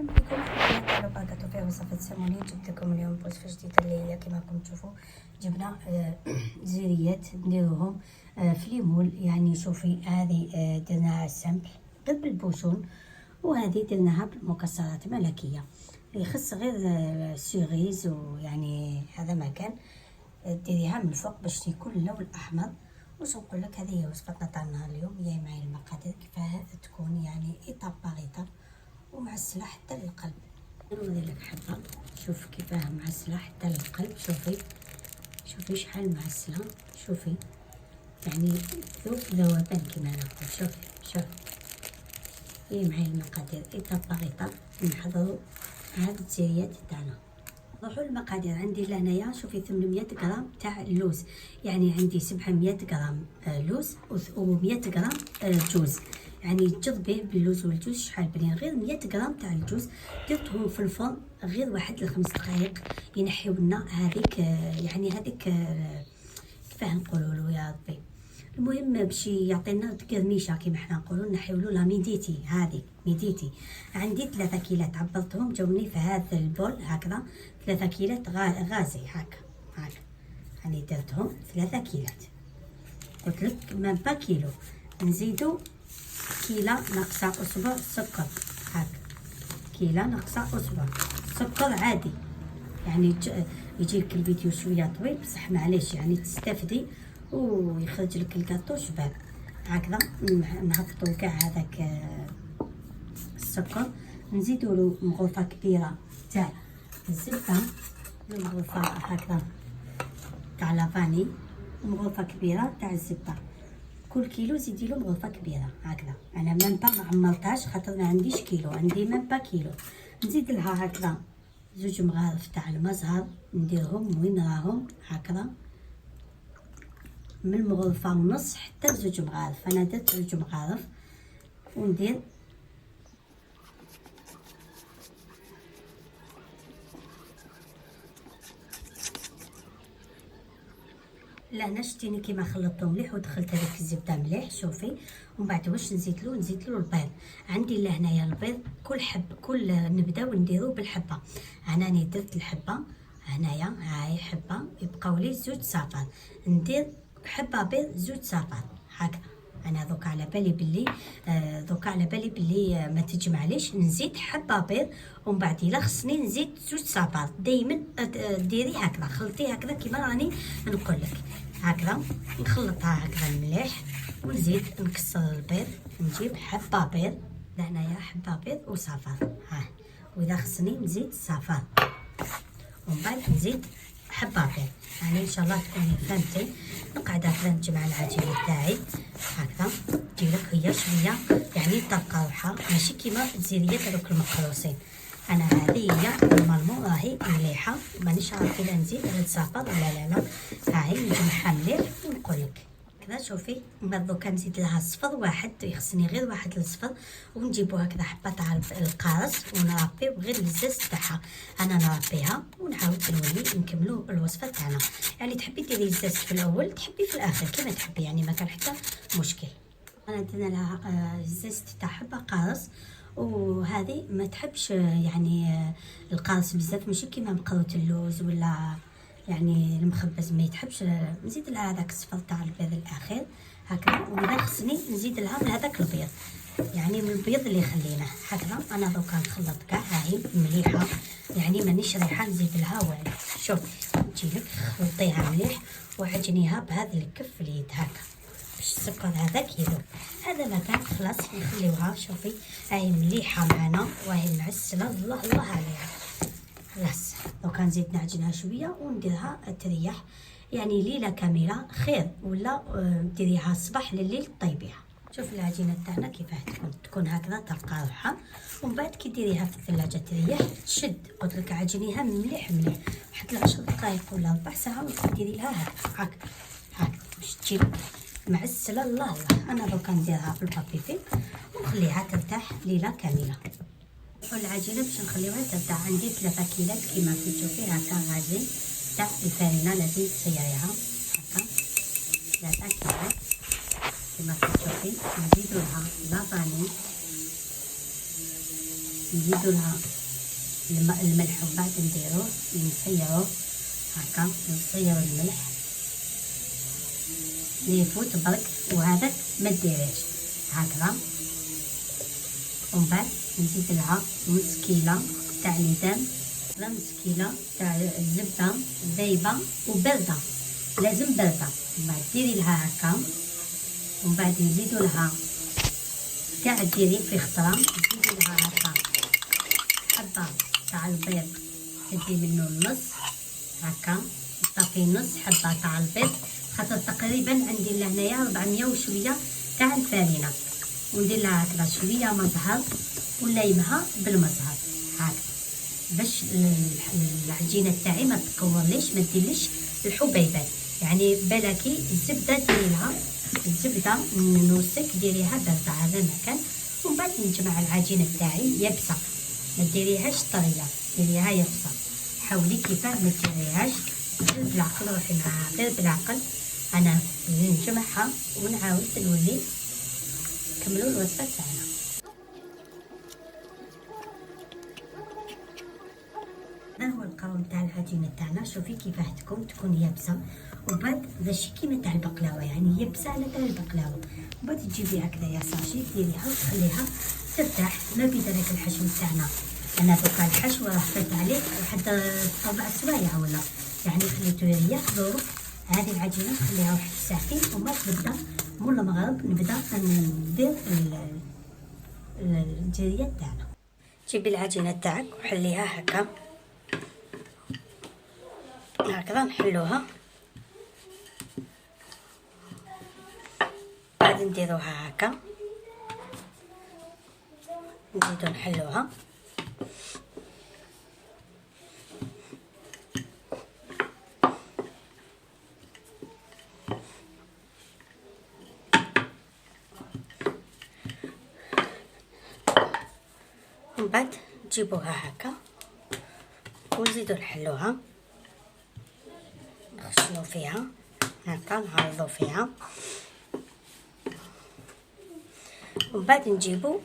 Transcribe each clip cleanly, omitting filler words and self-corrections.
مرحبا بكم في باكاتو فيه وصفة سموني. جبت لكم اليوم وصفة جديدة اللي هي كما راكم تشوفوا. جبنا زيريات نديروهم في ليمون. يعني شوفي هذه درناها سامبل غير بالبوشون، وهذه درناها بالمكسرات ملكية. يخص غير سيغيز، ويعني هذا ما كان ديريها من الفوق باش يكون اللون الاحمر. واش نقول لك، هذه هي وصفتنا تاع النهار اليوم. جاي معايا المقادير كيفاه تكون، يعني ايطاب باغ ايطاب ومعسله حتى للقلب. نوري لك حبه، شوف كيفاه معسله حتى للقلب. شوفي شحال معسله، شوفي يعني ذوبان كيما نقول. شوفي هي معايا المقادير ايطاب باغ ايطاب نحضروا هاد الزيريات تاعنا. نروحوا المقادير. عندي لهنايا شوفي 800 غرام تاع اللوز، يعني عندي 700 غرام لوز و100 غرام جوز. يعني تجربيه باللوز والجوز شحال بنين. غير 100 غرام تاع الجوز درتهم في الفرن غير واحد ل5 دقائق ينحيو لنا هذيك، يعني هذيك كيفاه نقولوا له يا ربي، المهم باش يعطينا قرميشه كيما حنا نقولوا، نحيو له لا ميديتي. هذه ميديتي عندي 3 كيلات عبرتهم، جاوني في هذا البول هكذا 3 كيلات غازي هكا يعني درتهم 3 كيلات. قلت لك مام با كيلو. نزيدو كيلة ناقصه اصبع سكر، هكا كيلة ناقصه اصبع سكر عادي. يعني يجيك الفيديو شويه طويل بصح معليش، يعني تستافدي ويخرج لك الكاطو شباب. هكذا نهبطو كاع هذاك السكر. نزيدو له مغرفه كبيره تاع الزبده، مغرفه هكذا تاع لافاني، مغرفه كبيره تاع الزبده. كل كيلو زيدي له مغرفه كبيره هكذا. انا ميم با ما عمرتهاش خاطر ما عنديش كيلو، عندي ميم با كيلو. نزيد لها هكذا 2 مغارف تاع المزهر، نديرهم وين راهم هكذا من مغرفه ونص حتى 2 مغارف. انا درت 2 مغارف. وندير لهنا شتيني كيما خلطتهم مليح ودخلت هذيك الزبده مليح. شوفي ومن بعد واش نزيد له البيض. عندي لهنايا البيض كل نبداو نديرو بالحبه. انا درت الحبه هنايا، هاي حبه يبقاو لي 2 صفار. ندير حبه بيض 2 صفار هكذا. انا دوكا على بالي بلي ما تجمعليش، نزيد حبه بيض ومن بعد الا خصني نزيد 2 صفار. دائما ديري هكذا، خلطي هكذا كيما راني نقول لك هكذا. نخلطها هكذا مليح ونزيد نكسر البيض، نجيب حبه بيض لهنايا، حبه بيض وصفار واذا خصني نزيد صفار ومن بعد نزيد حبه بيض. يعني ان شاء الله تكوني فهمتي. نقعد هكذا نجمع العجين تاعي هكذا. تجيلك هي شويه يعني طبقه روحها، ماشي كيما الزيريات هذوك المقروصين. انا هذه هي نورمالمون راهي مليحه، مانيش عارفه الا نزيد هاد الصفر ولا لا. هاهي نجمعها مليح ونقول لك كذا. شوفي من بعد دوكا نزيد لها صفر واحد، يخصني غير واحد الصفر. ونجيبو هكذا حبه تاع القارص ونربيو غير الزاز تاعها. انا نربيها ونعاود نولي نكملو الوصفه تاعنا. يعني تحبي ديري الزاز في الاول، تحبي في الاخر كيما تحبي، يعني ما كان حتى مشكل. انا درنا لها الزاز تاع حبه قارص، وهذه ما تحبش يعني القارص بزاف، ماشي كيما مقروط اللوز ولا يعني المخبز ما يتحبش. نزيد لها هذاك الصفر تاع البيض الاخير هكذا. واذا خصني نزيد لها من هذاك البيض، يعني من البيض اللي خليناه هكذا. انا دوكا نخلط كاع هاهي مليحه، يعني مانيش رايحه نزيد لها والو. شوفي تجيلك خلطيها مليح وعجنيها بهذا الكف اليد هكا باش السكر هذاك يذوب. هذا ما كان خلاص نخليوها. شوفي هاي مليحه معنا وهي معسله الله الله عليها. خلاص دوكا نزيد نعجنها شويه ونديرها تريح، يعني ليله كامله خير، ولا ديريها الصباح لليل طيبيها. شوف العجينه تاعنا كيفاه تكون هكذا تبقى روحها. ومن بعد كي ديريها في الثلاجه تريح تشد. قلت لك عجنيها مليح واحد 10 دقائق ولا ربع ساعه وديري لها هكا باش تجي معسله الله الله. انا دوكا نديرها في البابي فيل ونخليها ترتاح ليله كامله. العجينه باش نخليوها ترتاح. عندي 3 كيلات كيما كتشوفي هكا عجين تاع الفارينه، لازم تصيريها هكا 3 كيلات كيما كتشوفي. نزيدو لها لافاني نزيدو لها الملح، ومن بعد نديرو نصيرو هكا، نصيرو الملح يفوت برك، وهذاك ما ديريهش هكذا. ومن بعد نزيد لها نص كيلو تاع ليدان، نص كيلو تاع الزبده ذايبه وبارده، لازم بارده. ومن بعد ديري لها هكا، ومن بعد نزيدو لها كاع ديري في خطره، نزيدو لها هكا حبه تاع البيض، تدي منه النص هكا، طافي نص حبه تاع البيض، خاطر تقريبا عندي لهنايا 400 وشويه تاع الفرينه، وندير لها هكذا شويه مزهر ونليمها بالمزهر هكذا باش العجينه تاعي ما تكورليش، ما ديرليش الحبيبات. يعني بالكي الزبده ديري لها الزبده من وسك ديريها بارده هذا المكان، ومن بعد نجمع العجينه تاعي يابسه، ما ديريهاش طريه، ديريها يابسه. حاولي كيفاه ما ديريهاش غير بالعقل، روحي معاها غير بالعقل. انا نجمعها ونعاود نولي نكملوا الوصفه تاعنا. هذا هو القوام تاع العجينه تاعنا، شوفي كيفاه تكون يابسه، وبعد ماشي كيما تاع البقلاوه، يعني يابسه على تاع البقلاوه. وبعد تجيبي هكذايا ساشي ديريها وتخليها ترتاح ما بين داك الحشو تاعنا. انا دوكا الحشو راه فات عليه واحد 4 سوايع ولا، يعني خليته يريح ظروف. هذه العجينه نخليها واحد ساعتين، وما تبدا مول المغرب نبدا ندير الجريات تاعنا. جيبي العجينه تاعك وحليها هكا هكذا، نحلوها، بعد نديروها هكا، نزيدو نحلوها، ومن بعد نجيبوها هكا ونزيدو نحلوها، نخشنو فيها هكا، نعرضو فيها، ومن بعد نجيبو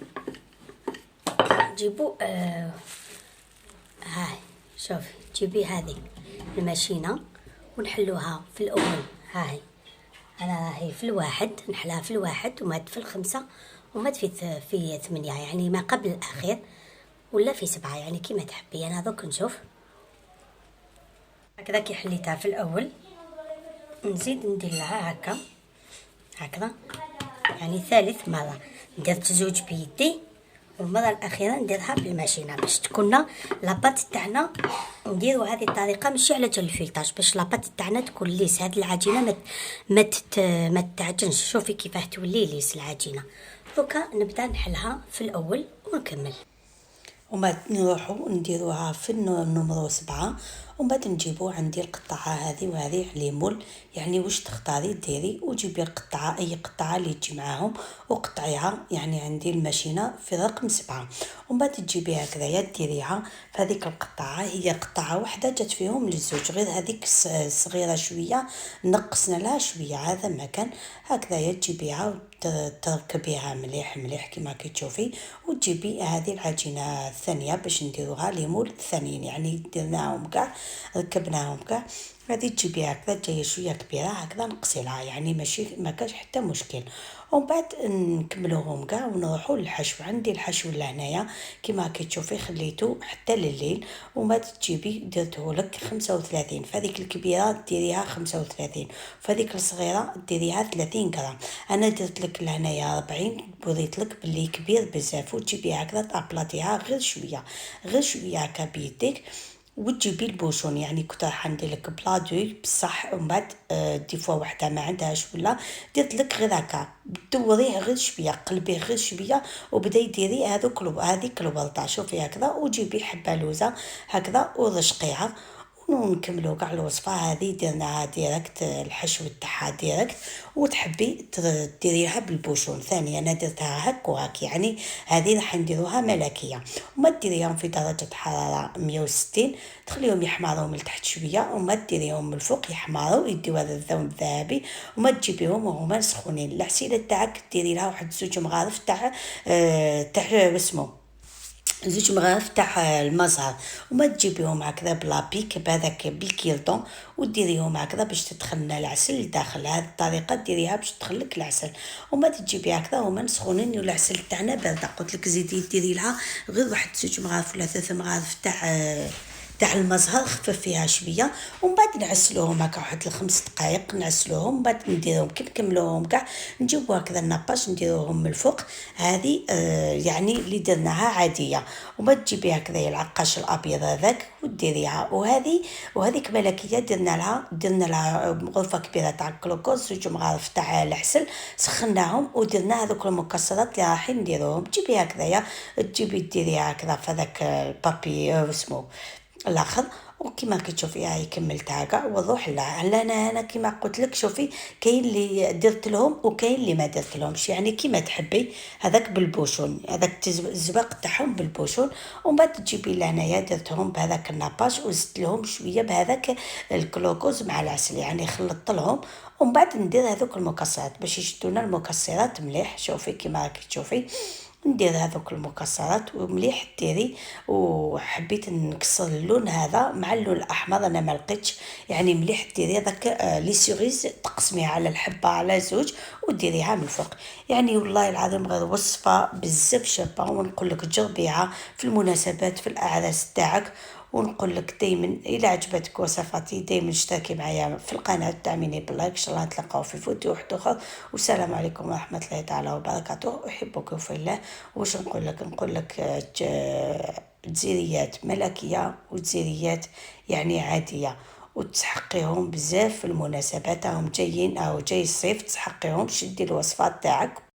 هاي شوفي، تجيبي هذه الماشينه ونحلوها في الاول. هاي انا راهي في الواحد، نحلها في الواحد، وماد في الخمسة، وماد في 8، يعني ما قبل الاخير، ولا في 7، يعني كيما تحبي. انا دوك نشوف هكذا كي حليتها في الاول، نزيد ندير لها هكا هكذا، يعني ثالث مره درت زوج بيدي، والمره الاخيره نديرها بالماشينه باش تكون لاباط تاعنا. نديرو هذه الطريقه ماشي على جال الفيلطاج، باش لاباط تاعنا تكون ليس. هذه العجينه ما تتعجنش، شوفي كيفاه تولي ليس العجينه. دوكا نبدا نحلها في الاول ونكمل. وما نروحو نديروها في النمرو 7، ومن بعد نجيبو عندي القطعه هذه وهذه على مول، يعني واش تختاري ديري، وجيبي القطعه اي قطعه اللي تجي معاهم وقطعيها. يعني عندي الماشينه في رقم 7، ومن بعد تجيبيها هكذايا ديريها في هذيك القطعه. هي قطعه واحده جات فيهم للزوج، غير هذيك صغيره شويه نقصنا لها شويه، هذا ما كان. هكذايا تجيبيها وتركبيها مليح مليح كما كتشوفي، وتجيبي هذه العجينه الثانيه باش نديروها ليمول الثانيين، يعني درناهم كاع ركبناهم كاع. هذه تجيبيها هكذا جايه شويه كبيره هكذا، نقصيلها يعني ماشي ما كاش حتى مشكل. ومن بعد نكملوهم كاع ونروحوا للحشو. عندي الحشو لهنايا كما كتشوفي خليته حتى لليل، ومن بعد تجيبي درته لك 35، فهذيك الكبيره ديريها 35، فهذيك الصغيره ديريها 30 غرام. انا درت لك لهنايا 40، وريت لك باللي كبير بزاف، وتجيبي هكذا طابلاطيها غير شويه هكا بيديك، وتجيبي البوشون. يعني كنت راح ندير لك بلادوي بصح، ومن بعد دي فوا وحده ما عندهاش ولا درت لك غير هكا، دوريه غير شويه، قلبيه غير شويه، وبدا يديري هذيك الورده. شوفي هكذا، وجيبي حبه لوزه هكذا ورشقيها، ونكملوا كاع الوصفه هذه. درناها ديريكت الحشو تاعها ديريكت، وتحبي ديريها بالبوشون ثاني. انا درتها هك وهك، يعني هذه راح نديروها ملكيه. وما ديريهم في درجه حراره 160، تخليهم يحمروا من تحت شويه، وما ديريهم من الفوق يحمروا يديو هذا اللون الذهبي، وما تجيبيهم وهما سخونين. العسيله تاعك ديري لها واحد 2 مغارف تاع اسمه زوج مغارف تاع المزهر، وما تجيبيهم هكذا بلا بيك بهذاك بالكيلطون، وديريهم هكذا باش تدخلنا العسل لداخل. هذه الطريقه ديريها باش تدخلك العسل، وما تجيبي هكذا هما مسخونين والعسل تاعنا بارده. قلت لك زيدي ديري لها غير واحد زوج مغارف ولا ثلاث مغارف تاع المزهر، خفف فيها شويه، ومن بعد نعسلوهم هكا واحد الخمس دقائق نعسلوهم، من بعد نديروهم كي نكملوهم كاع نجيبوا هكذا الناباش نديروهم من الفوق. هذه يعني اللي درناها عاديه. وما تجيبي هكذا العقاش الابيض هذاك وديريها. وهذيك ملكيه درنا لها غرفه كبيره تاع الكلوكوز، زوج مغارف تاع العسل سخناهم، ودرنا هذوك المكسرات اللي رايحين نديروهم. تجيبي هكذايا تجيبي ديريها هكذا في هذاك البابي اسمه الاخر. وكما كتشوفي هاي كملتها كاع وضوح. لا انا كما قلت لك شوفي، كاين اللي درت لهم وكاين اللي ما درت لهمش، يعني كما تحبي. هذاك بالبوشون، هذاك الزواق تاعهم بالبوشون. ومن بعد تجيبي لهنايا درتهم بهذاك الناباش وزدت لهم شويه بهذاك الكلوكوز مع العسل، يعني خلطت لهم. ومن بعد ندير هذوك المكسرات باش يشدونا المكسرات مليح. شوفي كما راكي تشوفي ندير هذوك المكسرات ومليح ديري. وحبيت نكسر اللون هذا مع اللون الاحمر، انا ما لقيتش، يعني مليح ديري هذاك لي سيغيز تقسميها على الحبه على زوج وديريها من الفوق. يعني والله العظيم غير وصفه بزاف شابه، ونقول لك جربيها في المناسبات في الاعراس تاعك. ونقول لك دائما الى عجبتك وصفاتي دائما اشتركي معايا في القناه ودعميني باللايك. ان شاء الله نتلاقاو في فيديو واحد اخر، والسلام عليكم ورحمه الله تعالى وبركاته. احبكم في الله. واش نقول لك جزيريات ملكيه وجزيريات يعني عاديه، وتحقيهم بزاف في المناسبات. راهم جايين او جاي الصيف، تحقيهم شدي الوصفات تاعك